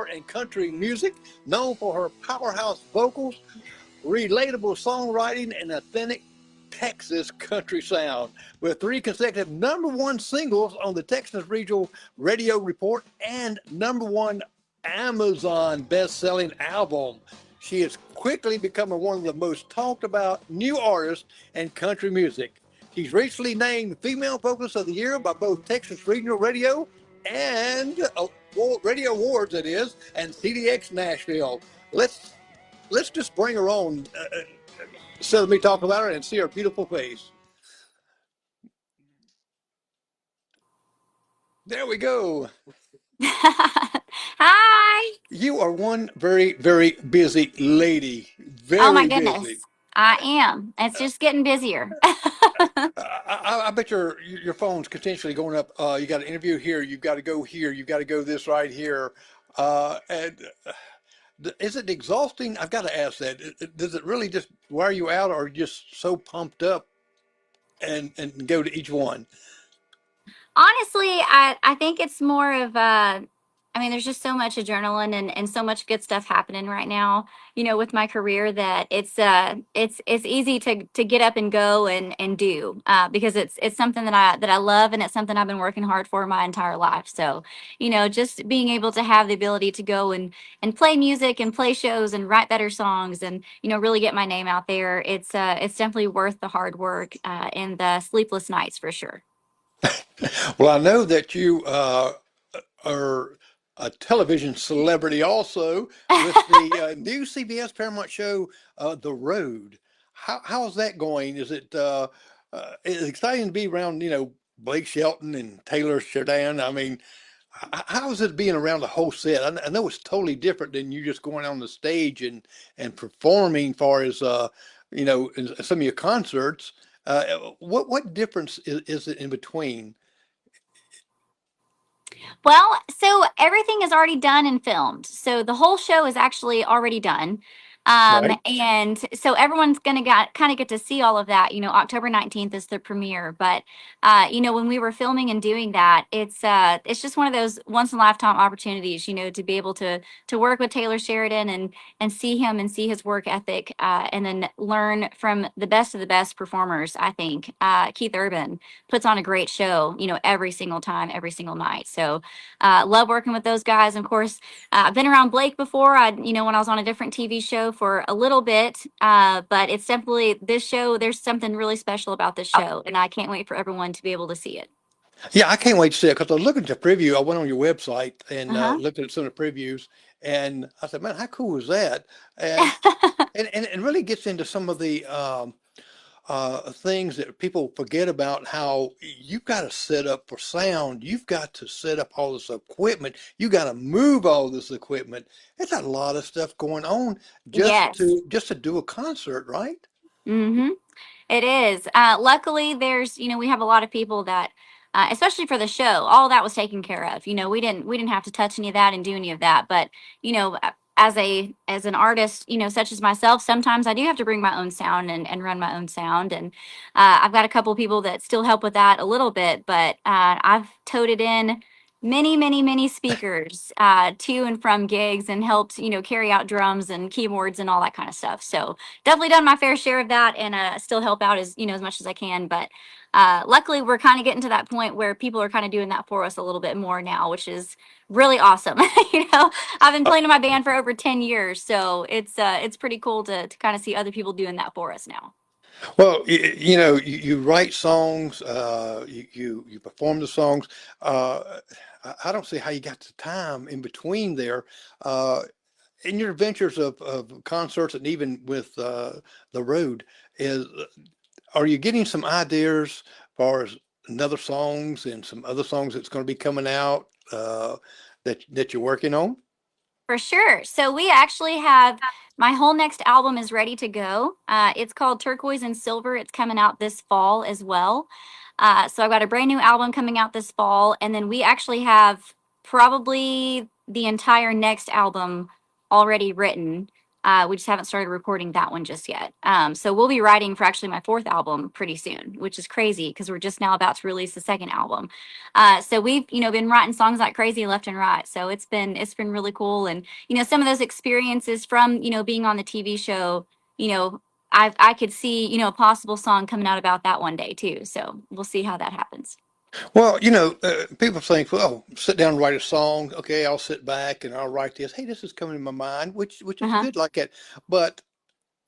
star in country music, known for her powerhouse vocals, relatable songwriting, and authentic Texas country sound. With three consecutive number one singles on the Texas Regional Radio Report and number one Amazon best-selling album, she is quickly becoming one of the most talked about new artists in country music. She's recently named Female Focus of the Year by both Texas Regional Radio and Radio Awards, it is, and CDX Nashville. Let's let's just bring her on instead of me talking about her and see her beautiful face. There we go. Hi. You are one very, very busy lady. Oh my Very busy. goodness. I am. It's just getting busier. I bet your phone's continually going up. You got an interview here. You've got to go here. You've got to go this right here. And is it exhausting? I've got to ask that. Does it really just wear you out, or just so pumped up and go to each one? Honestly, I think it's more of I mean, there's just so much adrenaline and so much good stuff happening right now, with my career that it's easy to get up and go and do because it's something that I love, and it's something I've been working hard for my entire life. So, just being able to have the ability to go and play music and play shows and write better songs and, really get my name out there. It's definitely worth the hard work and the sleepless nights for sure. Well, I know that you are a television celebrity also with the new CBS Paramount show, The Road. How's that going? Is it it's exciting to be around, Blake Shelton and Taylor Sheridan? I mean, how is it being around the whole set? I know it's totally different than you just going on the stage and performing, far as in some of your concerts. What difference is it in between? Well, so everything is already done and filmed. So the whole show is actually already done. Right. And so everyone's going to kind of get to see all of that. October 19th is the premiere. But, when we were filming and doing that, it's just one of those once in a lifetime opportunities, to be able to work with Taylor Sheridan and see him and see his work ethic and then learn from the best of the best performers, I think. Keith Urban puts on a great show, every single time, every single night. So, love working with those guys. And of course, I've been around Blake before. When I was on a different TV show for a little bit, but it's definitely this show. There's something really special about this show, and I can't wait for everyone to be able to see it. Yeah, I can't wait to see it because I was looking at the preview. I went on your website and Uh looked at some of the previews, and I said, "Man, how cool is that?" And huh. and really gets into some of the things that people forget about. How you've got to set up for sound. You've got to set up all this equipment. You got to move all this equipment. It's a lot of stuff going on Yes. just to do a concert, right? Mm-hmm. It is. Luckily, we have a lot of people that, especially for the show, all that was taken care of. We didn't have to touch any of that and do any of that. But, as an artist, such as myself, sometimes I do have to bring my own sound and run my own sound. And I've got a couple of people that still help with that a little bit, but I've toted in many, many, many speakers to and from gigs and helped, carry out drums and keyboards and all that kind of stuff. So definitely done my fair share of that and still help out as much as I can. But luckily, we're kind of getting to that point where people are kind of doing that for us a little bit more now, which is really awesome. I've been playing in my band for over 10 years, so it's pretty cool to kind of see other people doing that for us now. Well, you write songs, you perform the songs. I don't see how you got the time in between there. Uh, in your adventures of concerts and even with the road, is are you getting some ideas as far as another songs and some other songs that's going to be coming out that you're working on? For sure. So we actually have my whole next album is ready to go. It's called Turquoise and Silver. It's coming out this fall as well. So I've got a brand new album coming out this fall, and then we actually have probably the entire next album already written. We just haven't started recording that one just yet. So we'll be writing for actually my fourth album pretty soon, which is crazy because we're just now about to release the second album. So we've, been writing songs like crazy left and right. So it's been really cool. And, some of those experiences from, being on the TV show, you know, I could see, a possible song coming out about that one day too. So we'll see how that happens. Well, people think, well, sit down and write a song. Okay, I'll sit back and I'll write this. Hey, this is coming to my mind, which Uh is huh. good like that. But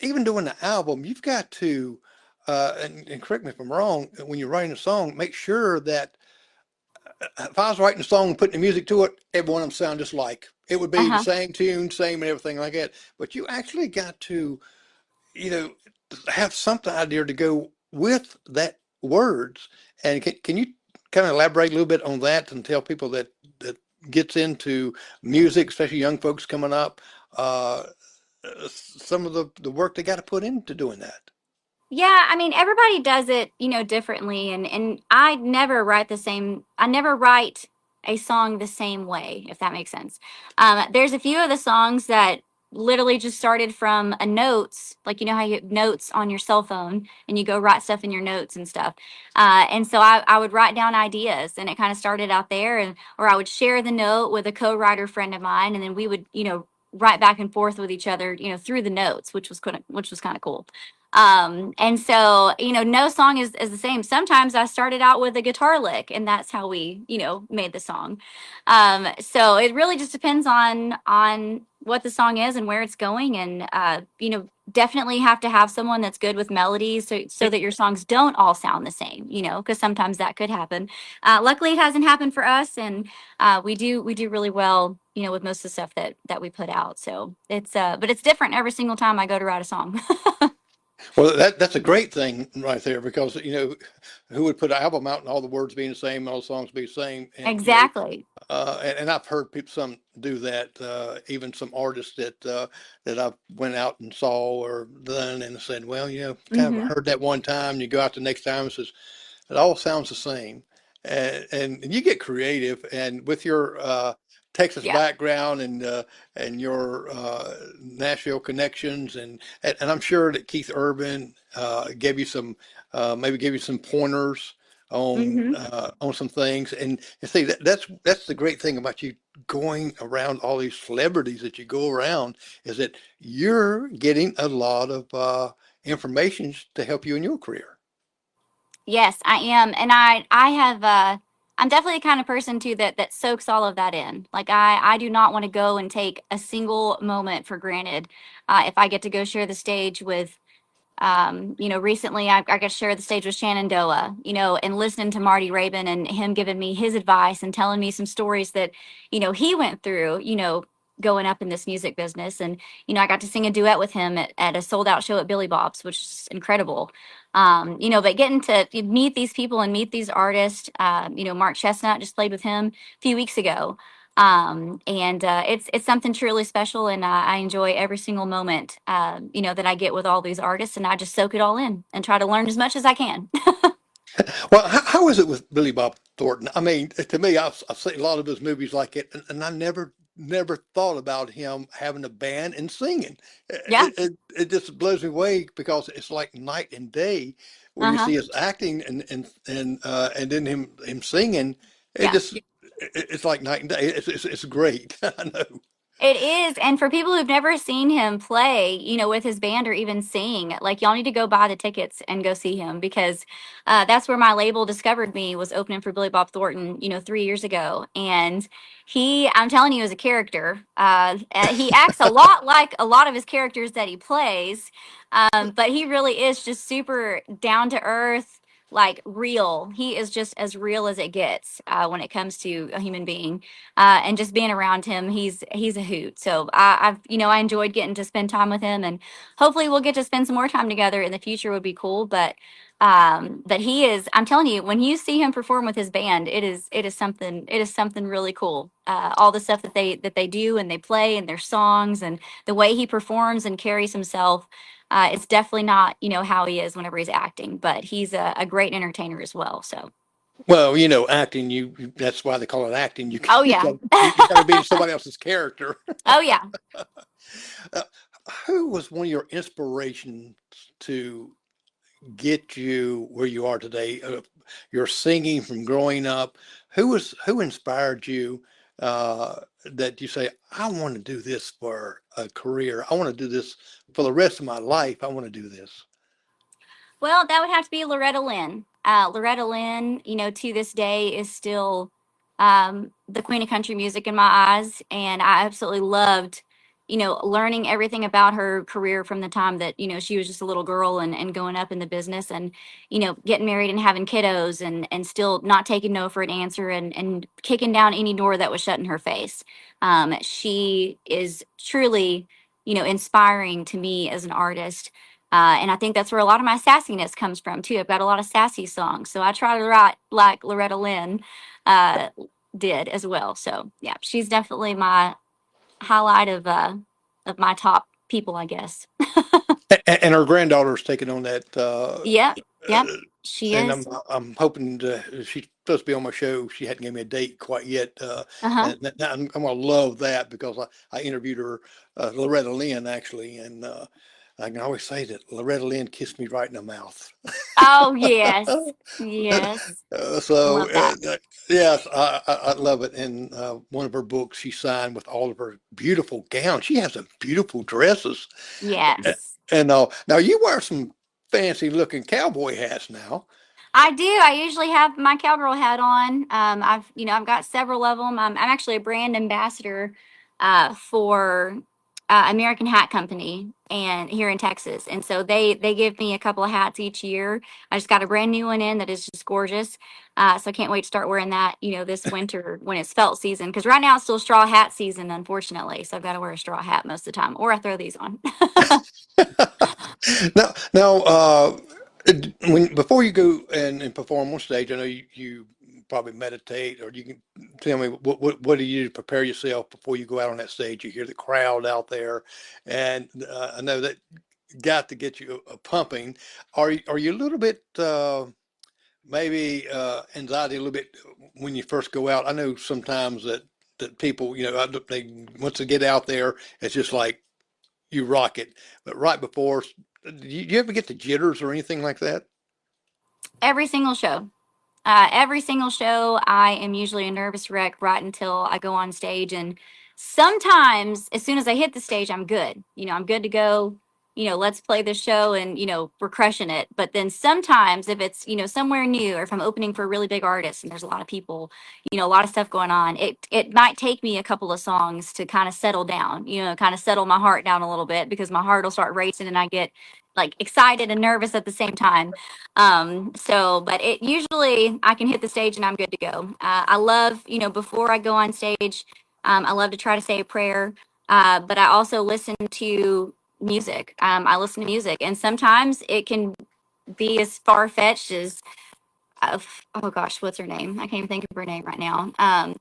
even doing the album, you've got to, and correct me if I'm wrong, when you're writing a song, make sure that if I was writing a song and putting the music to it, every one of them sound just like. It would Uh be the huh. same tune, same and everything like that. But you actually got to, you know, have something out there to go with that words. And can you kind of elaborate a little bit on that and tell people that gets into music, especially young folks coming up, uh, some of the work they got to put into doing that? Yeah, I mean, everybody does it, differently, and I never write the same. I never write a song the same way, if that makes sense. There's a few of the songs that literally just started from a notes, like how you have notes on your cell phone, and you go write stuff in your notes and stuff. And so I would write down ideas, and it kind of started out there, and or I would share the note with a co-writer friend of mine, and then we would, write back and forth with each other, through the notes, which was kind of cool. And so, no song is the same. Sometimes I started out with a guitar lick and that's how we, made the song. So it really just depends on what the song is and where it's going. And, definitely have to have someone that's good with melodies so that your songs don't all sound the same, because sometimes that could happen. Luckily it hasn't happened for us. And, we do really well, with most of the stuff that we put out. So but it's different every single time I go to write a song. Well, that's a great thing right there because who would put an album out and all the words being the same, all the songs be the same, and Exactly. and I've heard people some do that, even some artists that I went out and saw or done and said, well, kind of Hmm. heard that one time. You go out the next time and says it all sounds the same, and you get creative. And with your Texas Yeah. background and your Nashville connections, and I'm sure that Keith Urban gave you some maybe gave you some pointers Hmm. on some things. And see that's the great thing about you going around all these celebrities that you go around is that you're getting a lot of information to help you in your career. Yes, I am, and I have I'm definitely the kind of person too that soaks all of that in. Like I do not want to go and take a single moment for granted. If I get to go share the stage with recently I got to share the stage with Shannon Doa, and listening to Marty Rabin and him giving me his advice and telling me some stories that, he went through, going up in this music business. And, I got to sing a duet with him at a sold out show at Billy Bob's, which is incredible. But getting to meet these people and meet these artists, Mark Chestnut just played with him a few weeks ago. And it's something truly special, and I enjoy every single moment, that I get with all these artists, and I just soak it all in and try to learn as much as I can. Well, how is it with Billy Bob Thornton? I mean, to me, I've seen a lot of his movies like it, and I never thought about him having a band and singing. Yeah. It just blows me away because it's like night and day when Uh you huh. see his acting and then him singing. It Yeah. just it's like night and day. It's great. I know. It is. And for people who've never seen him play, with his band or even sing, like y'all need to go buy the tickets and go see him because that's where my label discovered me was opening for Billy Bob Thornton, 3 years ago. And I'm telling you, is a character. He acts a lot like a lot of his characters that he plays, but he really is just super down to earth, like real. He is just as real as it gets when it comes to a human being, and just being around him, he's a hoot. So I enjoyed getting to spend time with him, and hopefully we'll get to spend some more time together in the future. Would be cool. But he is. I'm telling you, when you see him perform with his band, it is something really cool. All the stuff that they do and they play and their songs and the way he performs and carries himself. It's definitely not how he is whenever he's acting, but he's a great entertainer as well. So. Well, acting. That's why they call it acting. Oh yeah. You got to be somebody else's character. Oh yeah. who was one of your inspirations to get you where you are today? Your singing from growing up. Who inspired you that you say, I want to do this for a career. I want to do this for the rest of my life. I want to do this. Well, that would have to be Loretta Lynn. Loretta Lynn, to this day is still the queen of country music in my eyes. And I absolutely loved, learning everything about her career from the time that, she was just a little girl and going up in the business and, getting married and having kiddos and still not taking no for an answer and kicking down any door that was shut in her face. She is truly, inspiring to me as an artist. And I think that's where a lot of my sassiness comes from too. I've got a lot of sassy songs, so I try to write like Loretta Lynn uh, did as well. So yeah, she's definitely my highlight of my top people, I guess. And her granddaughter's taking on that. Yep, yep, Uh, she and is. I'm hoping to, she's supposed to be on my show. She hadn't given me a date quite yet. Uh huh. And I'm going to love that because I interviewed her, Loretta Lynn, actually. And I can always say that Loretta Lynn kissed me right in the mouth. Oh yes, yes, So love that. yes, I love it. And one of her books she signed with all of her beautiful gowns. She has some beautiful dresses. Yes. And now you wear some fancy looking cowboy hats now. I do. I usually have my cowgirl hat on. I've got several of them. I'm actually a brand ambassador for American Hat Company and here in Texas, and so they give me a couple of hats each year. I just got a brand new one in that is just gorgeous. So I can't wait to start wearing that. This winter when it's felt season, because right now it's still straw hat season, unfortunately. So I've got to wear a straw hat most of the time, or I throw these on. Now, when before you go and perform on stage, I know you probably meditate, or you can tell me what do you do to prepare yourself before you go out on that stage? You hear the crowd out there, and I know that got to get you pumping. Are you a little bit maybe anxiety a little bit when you first go out? I know sometimes that people, they once they get out there, it's just like you rock it. But right before, do you ever get the jitters or anything like that? Every single show. Every single show, I am usually a nervous wreck right until I go on stage. And sometimes, as soon as I hit the stage, I'm good. I'm good to go. Let's play this show and, we're crushing it. But then sometimes, if it's, somewhere new or if I'm opening for a really big artist and there's a lot of people, a lot of stuff going on, it might take me a couple of songs to kind of settle down, kind of settle my heart down a little bit because my heart will start racing and I get like excited and nervous at the same time. But it usually I can hit the stage and I'm good to go. I love, before I go on stage, I love to try to say a prayer. But I also listen to music. I listen to music, and sometimes it can be as far fetched as oh gosh, what's her name? I can't even think of her name right now.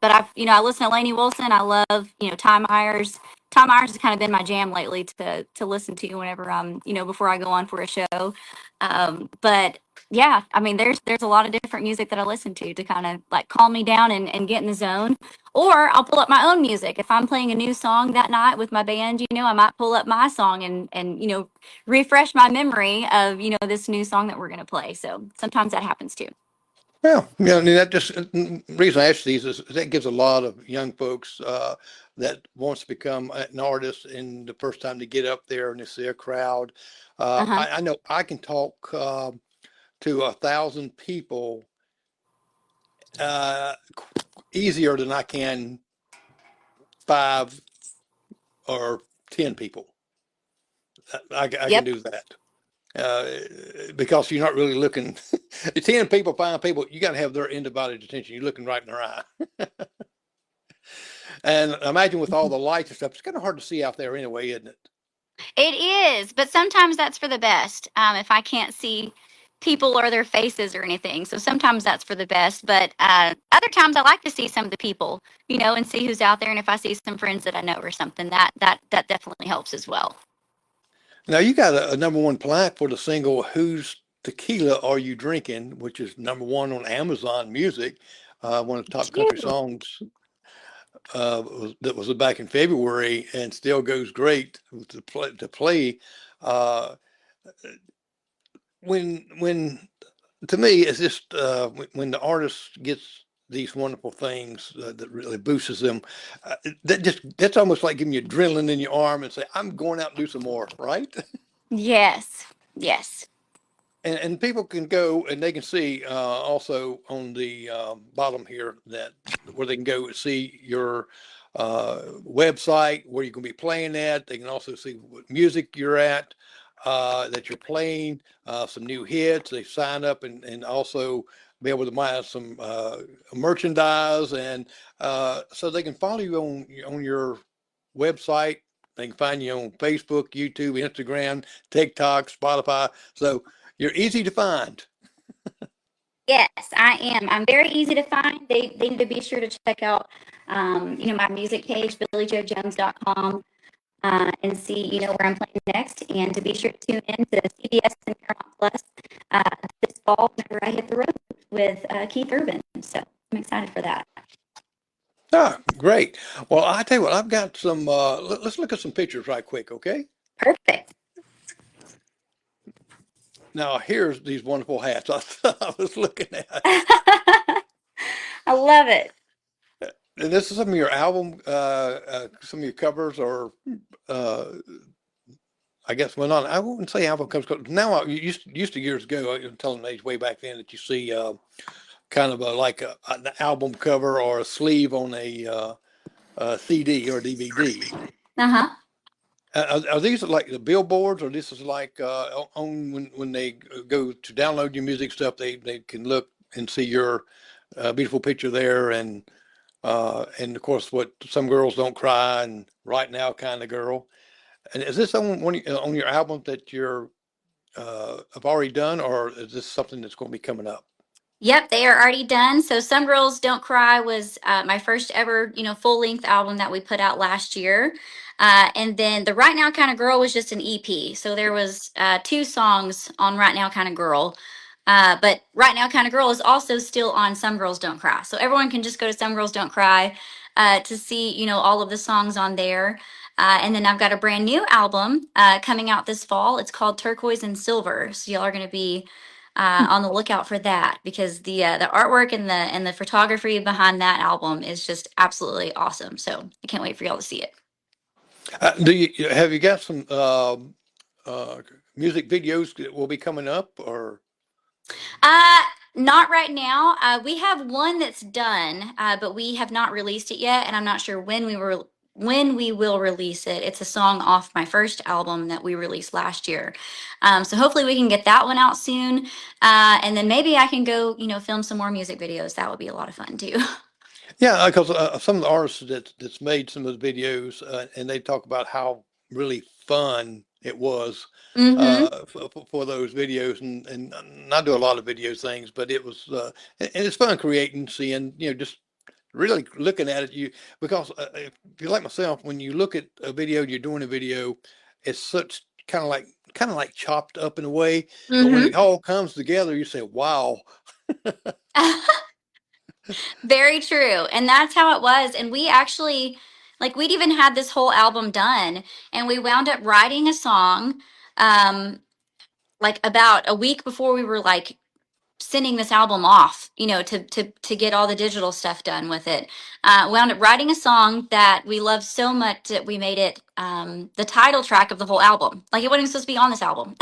But I listen to Lainey Wilson. I love, Ty Myers. Ty Myers has kind of been my jam lately to listen to whenever I'm, before I go on for a show. But yeah, I mean, there's a lot of different music that I listen to kind of like calm me down and get in the zone. Or I'll pull up my own music. If I'm playing a new song that night with my band, I might pull up my song and refresh my memory of, this new song that we're gonna play. So sometimes that happens too. Well, I mean, that just reason I ask these is that gives a lot of young folks that wants to become an artist, and the first time they get up there and they see a crowd. Uh-huh. I know I can talk to 1,000 people uh, easier than I can 5 or 10 people. I can Yep. do that. Because you're not really looking 10 people, 5 people, you got to have their undivided attention. You're looking right in their eye. And imagine with all the lights and stuff, it's kind of hard to see out there anyway, isn't it? It is, but sometimes that's for the best. If I can't see people or their faces or anything, so sometimes that's for the best. But other times I like to see some of the people, and see who's out there. And if I see some friends that I know or something, that definitely helps as well. Now you got a number one plaque for the single "Whose Tequila Are You Drinking," which is number one on Amazon Music, one of the top country Phew. songs. that was back in February and still goes great to play. Uh, when to me, it's just when the artist gets these wonderful things that really boosts them. That's almost like giving you adrenaline in your arm and say, "I'm going out and do some more." Right? Yes. Yes. And people can go and they can see also on the bottom here that where they can go see your website where you can be playing at. They can also see what music you're at, that you're playing, some new hits. They sign up and also be able to buy some merchandise, and so they can follow you on your website. They can find you on Facebook, YouTube, Instagram, TikTok, Spotify. So you're easy to find. Yes, I am. I'm very easy to find. They need to be sure to check out, my music page, billiejojones.com, and see, where I'm playing next, and to be sure to tune in to CBS and Paramount Plus uh, this fall whenever I hit the road with Keith Urban. So I'm excited for that. Ah, great. Well, I tell you what, I've got some. Let's look at some pictures right quick, okay? Perfect. Now, here's these wonderful hats I was looking at. I love it. And this is some of your album, some of your covers, or uh, I guess, well, not, I wouldn't say album covers. 'Cause now, you used to years ago, I was telling age way back then that you see kind of like an album cover or a sleeve on a CD or DVD. Uh huh. Are these like the billboards, or this is like on when they go to download your music stuff, they can look and see your beautiful picture there, and of course, what some girls don't cry and right now kind of girl. And is this on your album that you're have already done, or is this something that's going to be coming up? Yep, they are already done. So Some Girls Don't Cry was my first ever, full length album that we put out last year. And then the Right Now Kind of Girl was just an EP. So there was two songs on Right Now Kind of Girl. But Right Now Kind of Girl is also still on Some Girls Don't Cry. So everyone can just go to Some Girls Don't Cry to see, all of the songs on there. And then I've got a brand new album coming out this fall. It's called Turquoise and Silver. So y'all are going to be on the lookout for that because the artwork and the photography behind that album is just absolutely awesome. So I can't wait for y'all to see it. Do you have you got some uh, music videos that will be coming up, or Uh, Not right now. We have one that's done, but we have not released it yet, and I'm not sure when we will release it. It's a song off my first album that we released last year. So hopefully we can get that one out soon, and then maybe I can go, film some more music videos. That would be a lot of fun too. yeah, because some of the artists that's made some of the videos, and they talk about how really fun it was Mm-hmm. for those videos, and I do a lot of video things, but it was and it's fun creating, seeing, just really looking at it. Because if you're like myself, when you look at a video, you're doing a video, it's such kind of like chopped up in a way, but when Mm-hmm. it all comes together, you say, "Wow." Very true. And that's how it was. And we actually, like, we'd even had this whole album done, and we wound up writing a song, um, like about a week before we were like sending this album off, to get all the digital stuff done with it. Wound up writing a song that we loved so much that we made it the title track of the whole album. Like it wasn't supposed to be on this album.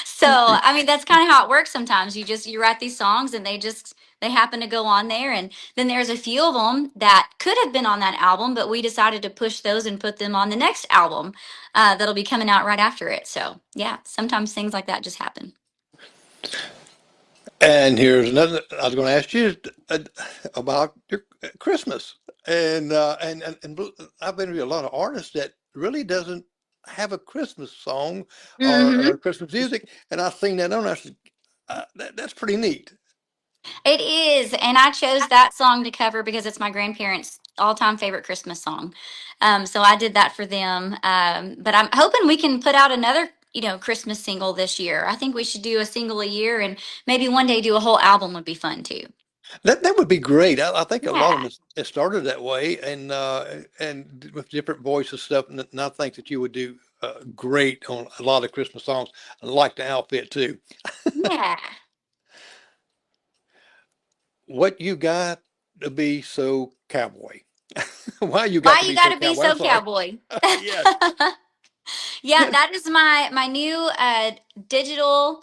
So I mean, that's kind of how it works. Sometimes you write these songs and they happen to go on there, and then there's a few of them that could have been on that album, but we decided to push those and put them on the next album that'll be coming out right after it. So yeah, sometimes things like that just happen. And here's another. I was going to ask you about your Christmas, and I've been with a lot of artists that really doesn't have a Christmas song or Hmm. Christmas music, and I've seen that on. I said, that's pretty neat. It is, and I chose that song to cover because it's my grandparents' all-time favorite Christmas song. So I did that for them. But I'm hoping we can put out another, Christmas single this year. I think we should do a single a year, and maybe one day do a whole album would be fun too. That would be great. I think a lot of Yeah. them it started that way, and with different voices stuff. And I think that you would do great on a lot of Christmas songs. I like the outfit too. Yeah. What you got to be so cowboy? Why you got Why to you be so gotta be cowboy? I'm so sorry. cowboy? Yes. Yeah, that is my new digital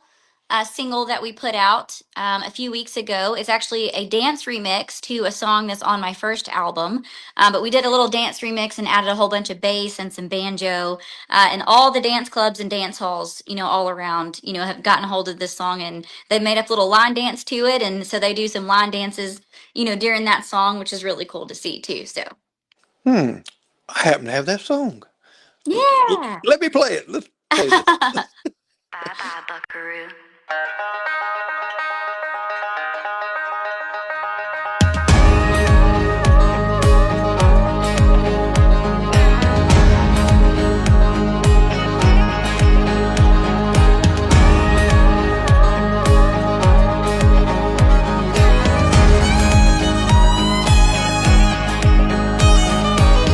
single that we put out a few weeks ago. It's actually a dance remix to a song that's on my first album. But we did a little dance remix and added a whole bunch of bass and some banjo. And all the dance clubs and dance halls, all around, have gotten a hold of this song, and they've made up little line dance to it. And so they do some line dances, during that song, which is really cool to see too. So Hmm. I happen to have that song. yeah. Let me play it. Let's play this. Bye bye, Buckaroo.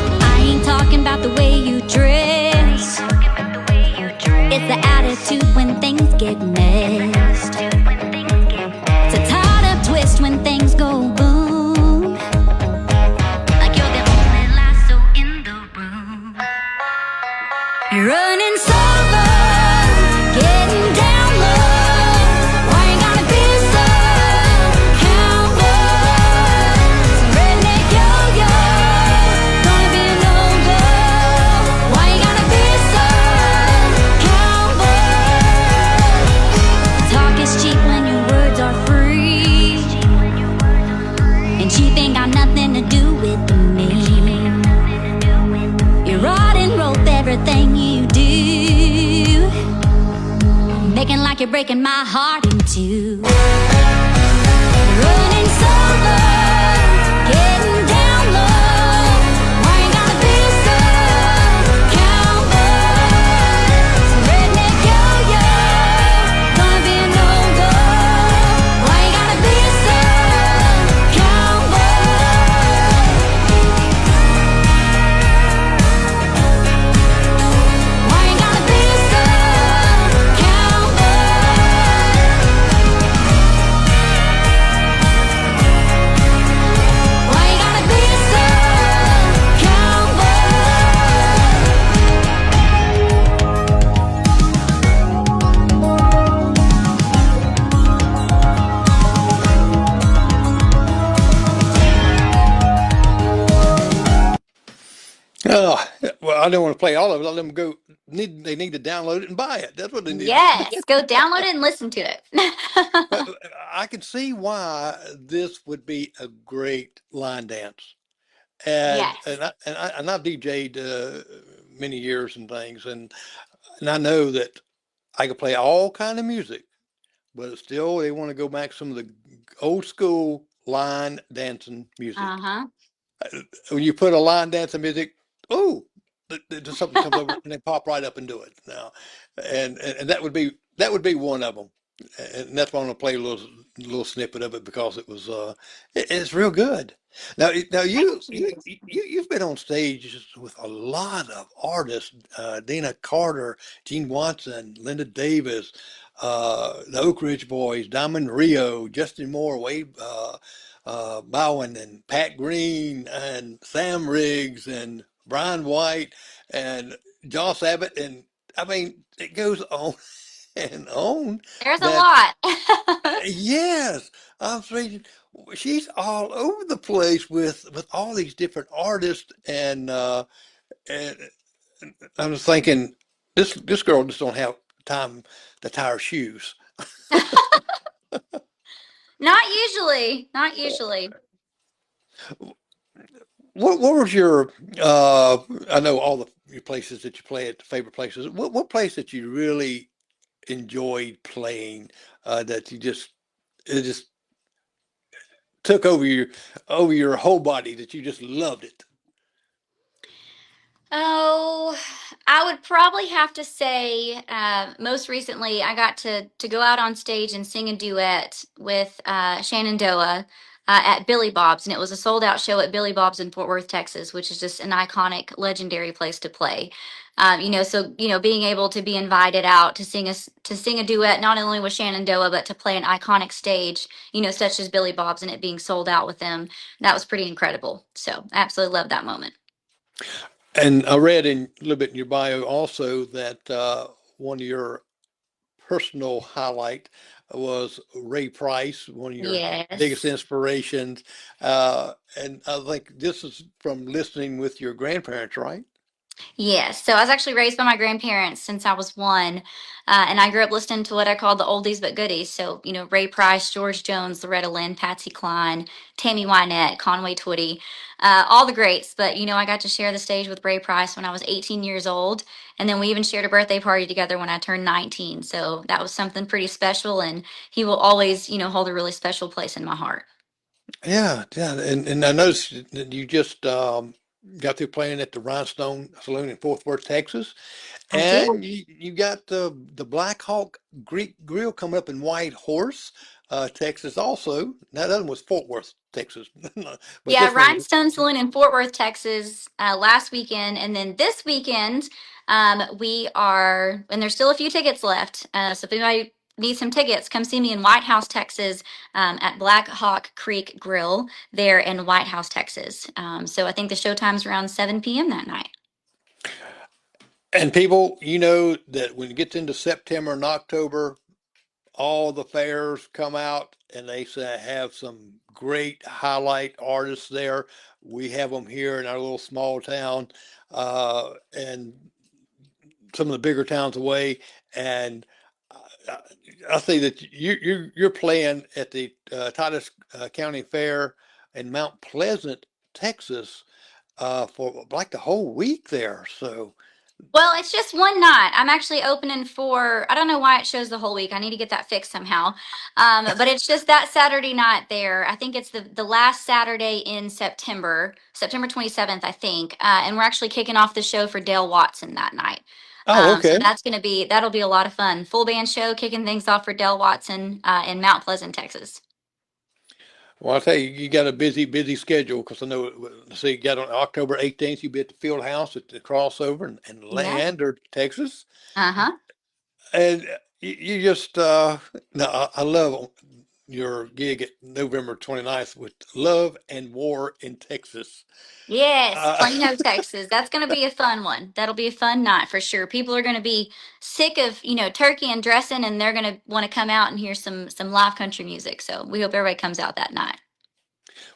I ain't talking about the way you dress. It's the attitude when things get messed. It's a tied up twist when things go boom. Like you're the only lasso in the room. You're running solo, getting down low. Why you gotta be so cowboy? Some redneck yo-yo, gonna be a no-go. Why you gotta be so cowboy? Talk is cheap when your words are free, and she ain't got nothing to do with me. You're riding rope everything you do, making like you're breaking my heart in two. Running solo, getting down low. Why you gotta be so cowboy? Some redneck yo-yo, gonna be a no-go. Why you gotta be so cowboy? Why you gotta be so cowboy? Why you gotta be so Oh, well, I don't want to play all of it. Let them go. They need to download it and buy it. That's what they need. Yes, go download it and listen to it. But I can see why this would be a great line dance. And Yes. and I've DJ'd many years and things, and I know that I can play all kind of music, but still they want to go back some of the old school line dancing music. Uh-huh. When you put a line dancing music, oh, just something comes over and they pop right up and do it now, and that would be one of them, and that's why I'm gonna play a little snippet of it because it's real good. Now you've been on stage with a lot of artists, Dina Carter, Gene Watson, Linda Davis, the Oak Ridge Boys, Diamond Rio, Justin Moore, Wade. Bowen and Pat Green and Sam Riggs and Brian White and Joss Abbott, and I mean it goes on and on. There's a That lot. yes, I'm saying she's all over the place with all these different artists, and I was thinking this girl just don't have time to tie her shoes. Not usually. Not usually. What was your I know all the your places that you play at, the favorite places. What place that you really enjoyed playing, that you just it just took over your whole body, that you just loved it? Oh, I would probably have to say most recently I got to go out on stage and sing a duet with Shenandoah. at Billy Bob's, and it was a sold out show at Billy Bob's in Fort Worth, Texas, which is just an iconic, legendary place to play. So being able to be invited out to sing a duet not only with Shenandoah, but to play an iconic stage, such as Billy Bob's, and it being sold out with them, that was pretty incredible. So I absolutely love that moment. And I read in a little bit in your bio also that one of your personal highlight was Ray Price, one of your biggest Yes. inspirations. And I think this is from listening with your grandparents, right? Yes. So I was actually raised by my grandparents since I was one. And I grew up listening to what I call the oldies but goodies. So, Ray Price, George Jones, Loretta Lynn, Patsy Cline, Tammy Wynette, Conway Twitty, all the greats. But, I got to share the stage with Ray Price when I was 18 years old. And then we even shared a birthday party together when I turned 19. So that was something pretty special. And he will always, hold a really special place in my heart. Yeah, yeah. And I noticed that you just got through playing at the Rhinestone Saloon in Fort Worth, Texas. I did. And you got the Black Hawk Greek Grill coming up in White Horse, Texas also. Now, that one was Fort Worth, Texas. But Yeah, this one, Rhinestone Saloon in Fort Worth, Texas, last weekend, and then this weekend, we are, and there's still a few tickets left. So if anybody needs some tickets, come see me in White House, Texas, at Black Hawk Creek Grill there in White House, Texas. So I think the show time's around 7 p.m. that night. and people, you know that when it gets into September and October, all the fairs come out and they say have some great highlight artists there. We have them here in our little small town, and some of the bigger towns away. And uh, I see that you're playing at the Titus County Fair in Mount Pleasant, Texas, for like the whole week there. So, Well, it's just one night. I'm actually opening for, I don't know why it shows the whole week. I need to get that fixed somehow. But it's just that Saturday night there. I think it's the last Saturday in September, September 27th, I think. And we're actually kicking off the show for Dale Watson that night. oh, So okay. that'll be a lot of fun. Full band show kicking things off for Dale Watson in Mount Pleasant, Texas. Well, I'll tell you, you got a busy schedule because I know, see, you got on October 18th, you'll be at the Field House at the crossover in Yeah. Lander, Texas. Uh-huh. And you just, no, I love your gig at November 29th with Love and War in Texas. Yes, Uh, Plano, Texas. That's going to be a fun one. That'll be a fun night for sure. People are going to be sick of, turkey and dressing, and they're going to want to come out and hear some live country music. So we hope everybody comes out that night.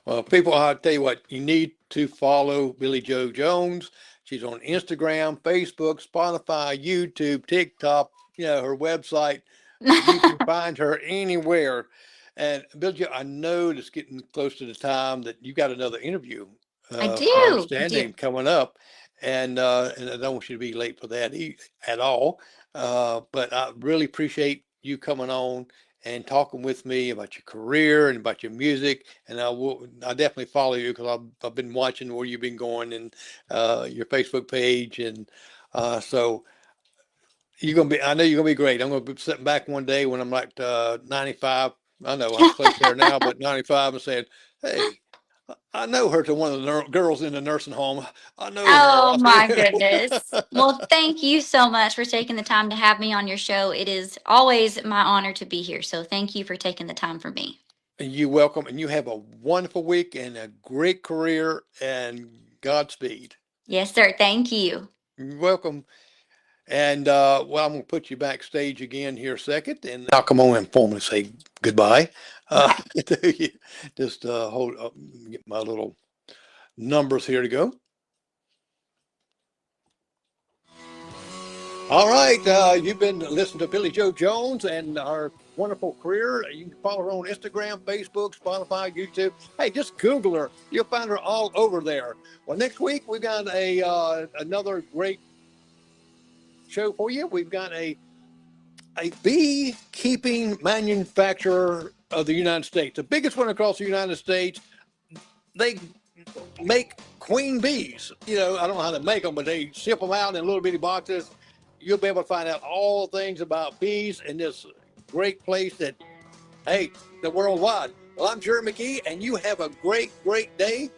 Well, people, I'll tell you what, you need to follow Billie Joe Jones. She's on Instagram, Facebook, Spotify, YouTube, TikTok, her website. You can find her anywhere. And Billie Joe, I know it's getting close to the time that you got another interview, I from my do. I do. understanding, coming up. And I don't want you to be late for that at all. But I really appreciate you coming on and talking with me about your career and about your music. And I definitely follow you because I've been watching where you've been going and your Facebook page. And so I know you're gonna be great. I'm gonna be sitting back one day when I'm like 95. I know I'm close there now, but 95 and saying, hey, I know her to one of the girls in the nursing home. I know her. Oh my goodness. Well, thank you so much for taking the time to have me on your show. It is always my honor to be here. So thank you for taking the time for me. You welcome, and you have a wonderful week and a great career, and Godspeed. Yes, sir. Thank you. You're welcome. And well, I'm going to put you backstage again here a second, and I'll come on and formally say goodbye. Uh, Okay. to you. Just hold up, get my little numbers here to go. All right, you've been listening to Billie Joe Jones and our wonderful career. You can follow her on Instagram, Facebook, Spotify, YouTube. Hey, just Google her; you'll find her all over there. Well, next week we've got a another great show for you. We've got a beekeeping manufacturer of the United States, the biggest one across the United States. They make queen bees. I don't know how to make them, but they ship them out in little bitty boxes. You'll be able to find out all things about bees in this great place that, hey, they're worldwide. Well, I'm Jerry McKee, and you have a great, great day,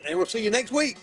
and we'll see you next week.